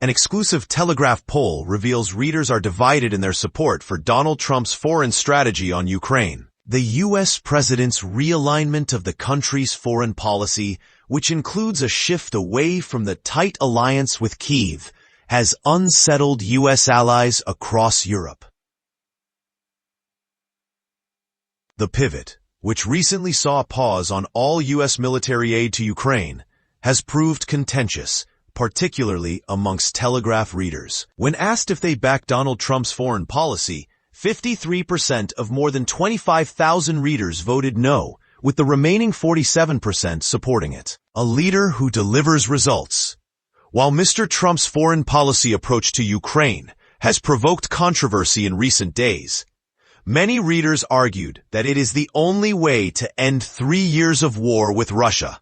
An exclusive Telegraph poll reveals readers are divided in their support for Donald Trump's foreign strategy on Ukraine. The U.S. president's realignment of the country's foreign policy, which includes a shift away from the tight alliance with Kyiv, has unsettled U.S. allies across Europe. The pivot, which recently saw a pause on all U.S. military aid to Ukraine, has proved contentious, particularly amongst Telegraph readers. When asked if they back Donald Trump's foreign policy, 53% of more than 25,000 readers voted no, with the remaining 47% supporting it. A leader who delivers results. While Mr. Trump's foreign policy approach to Ukraine has provoked controversy in recent days, many readers argued that it is the only way to end 3 years of war with Russia,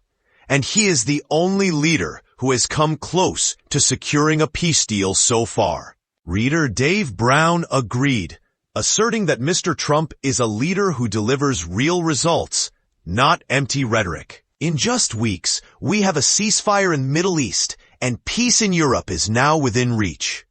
and he is the only leader who has come close to securing a peace deal so far. Reader Dave Brown agreed, asserting that Mr. Trump is a leader who delivers real results, not empty rhetoric. In just weeks, we have a ceasefire in the Middle East, and peace in Europe is now within reach.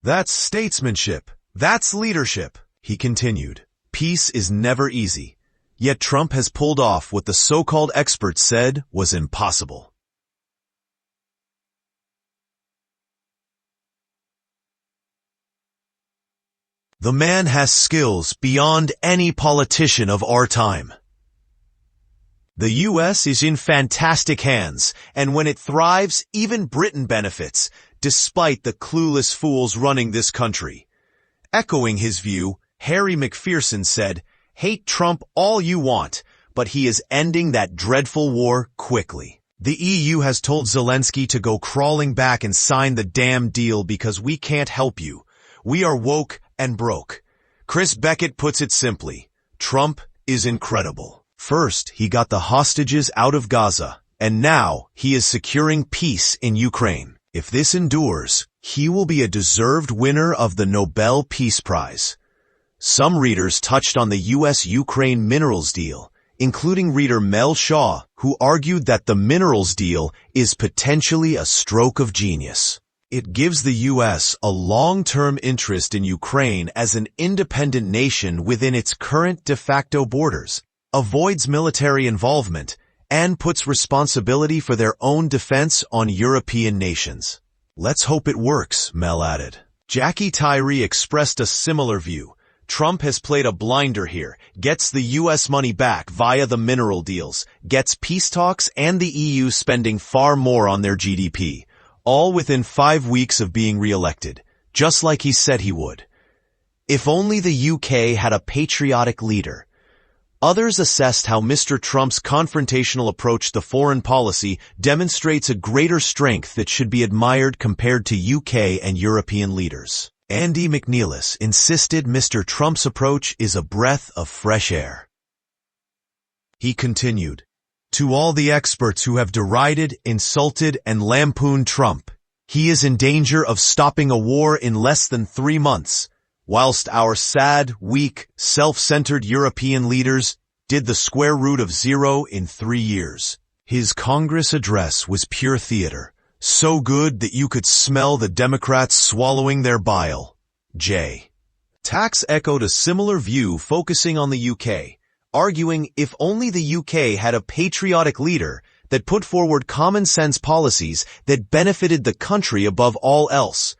That's statesmanship. That's leadership, he continued. Peace is never easy, yet Trump has pulled off what the so-called experts said was impossible. The man has skills beyond any politician of our time. The U.S. is in fantastic hands, and when it thrives, even Britain benefits, despite the clueless fools running this country. Echoing his view, Harry McPherson said, "Hate Trump all you want, but he is ending that dreadful war quickly." The EU has told Zelensky to go crawling back and sign the damn deal because we can't help you. We are woke and broke. Chris Beckett puts it simply, Trump is incredible. First, he got the hostages out of Gaza, and now he is securing peace in Ukraine. If this endures, he will be a deserved winner of the Nobel Peace Prize. Some readers touched on the U.S.-Ukraine minerals deal, including reader Mel Shaw, who argued that the minerals deal is potentially a stroke of genius. It gives the U.S. a long-term interest in Ukraine as an independent nation within its current de facto borders, avoids military involvement, and puts responsibility for their own defense on European nations. Let's hope it works, Mel added. Jackie Tyree expressed a similar view. Trump has played a blinder here, gets the U.S. money back via the mineral deals, gets peace talks and the EU spending far more on their GDP. All within 5 weeks of being re-elected, just like he said he would. If only the UK had a patriotic leader. Others assessed how Mr. Trump's confrontational approach to foreign policy demonstrates a greater strength that should be admired compared to UK and European leaders. Andy McNeilis insisted Mr. Trump's approach is a breath of fresh air. He continued, to all the experts who have derided, insulted, and lampooned Trump, he is in danger of stopping a war in less than 3 months, whilst our sad, weak, self-centered European leaders did the square root of 0 in 3 years. His Congress address was pure theater, so good that you could smell the Democrats swallowing their bile. J. Tax echoed a similar view focusing on the UK, arguing if only the UK had a patriotic leader that put forward common-sense policies that benefited the country above all else.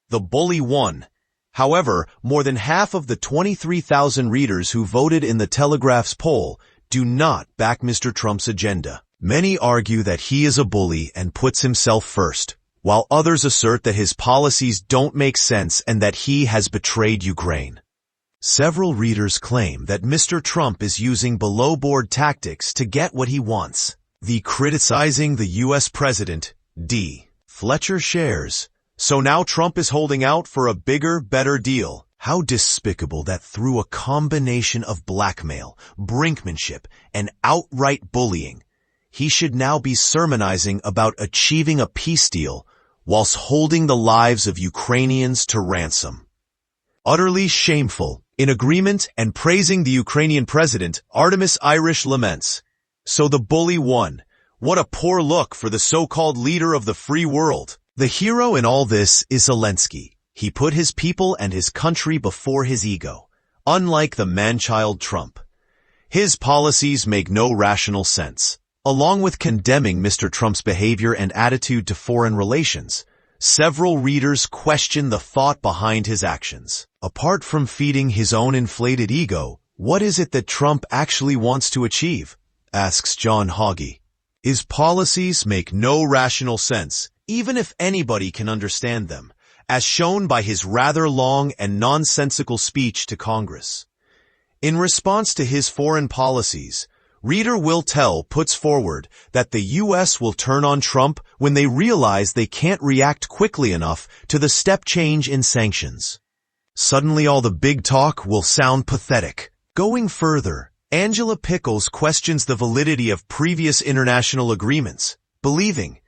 The bully won. However, more than half of the 23,000 readers who voted in the Telegraph's poll do not back Mr. Trump's agenda. Many argue that he is a bully and puts himself first, while others assert that his policies don't make sense and that he has betrayed Ukraine. Several readers claim that Mr. Trump is using below-board tactics to get what he wants. The criticizing the U.S. president, D. Fletcher shares. So now Trump is holding out for a bigger, better deal. How despicable that through a combination of blackmail, brinkmanship, and outright bullying, he should now be sermonizing about achieving a peace deal whilst holding the lives of Ukrainians to ransom. Utterly shameful. In agreement and praising the Ukrainian president, Artemis Irish laments. So the bully won. What a poor look for the so-called leader of the free world. The hero in all this is Zelensky. He put his people and his country before his ego, unlike the man-child Trump. His policies make no rational sense. Along with condemning Mr. Trump's behavior and attitude to foreign relations, several readers question the thought behind his actions. Apart from feeding his own inflated ego, what is it that Trump actually wants to achieve? Asks John Hoggy. His policies make no rational sense, even if anybody can understand them, as shown by his rather long and nonsensical speech to Congress. In response to his foreign policies, Reader Will Tell puts forward that the U.S. will turn on Trump when they realize they can't react quickly enough to the step change in sanctions. Suddenly all the big talk will sound pathetic. Going further, Angela Pickles questions the validity of previous international agreements, believing,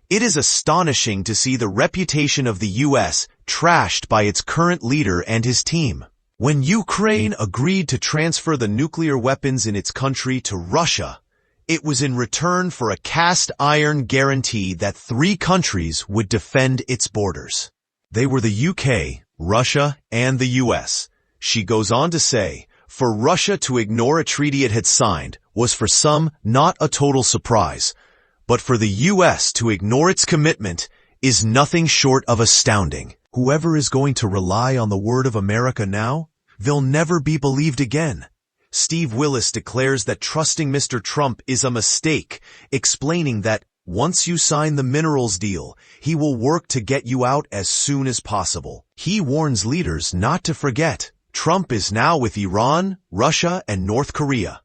"It is astonishing to see the reputation of the U.S. trashed by its current leader and his team. When Ukraine agreed to transfer the nuclear weapons in its country to Russia, it was in return for a cast-iron guarantee that 3 countries would defend its borders. They were the UK, Russia, and the US." She goes on to say, "For Russia to ignore a treaty it had signed was for some not a total surprise, but for the US to ignore its commitment is nothing short of astounding. Whoever is going to rely on the word of America now, they'll never be believed again." Steve Willis declares that trusting Mr. Trump is a mistake, explaining that once you sign the minerals deal, he will work to get you out as soon as possible. He warns leaders not to forget, Trump is now with Iran, Russia, and North Korea.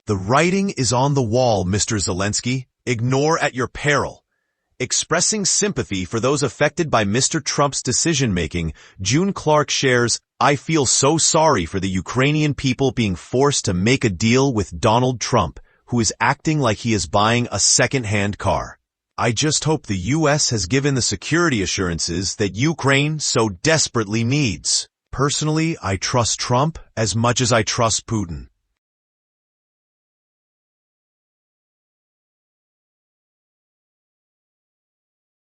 "The writing is on the wall, Mr. Zelensky. Ignore at your peril." Expressing sympathy for those affected by Mr. Trump's decision-making, June Clark shares, "I feel so sorry for the Ukrainian people being forced to make a deal with Donald Trump, who is acting like he is buying a second-hand car. I just hope the U.S. has given the security assurances that Ukraine so desperately needs. Personally, I trust Trump as much as I trust Putin."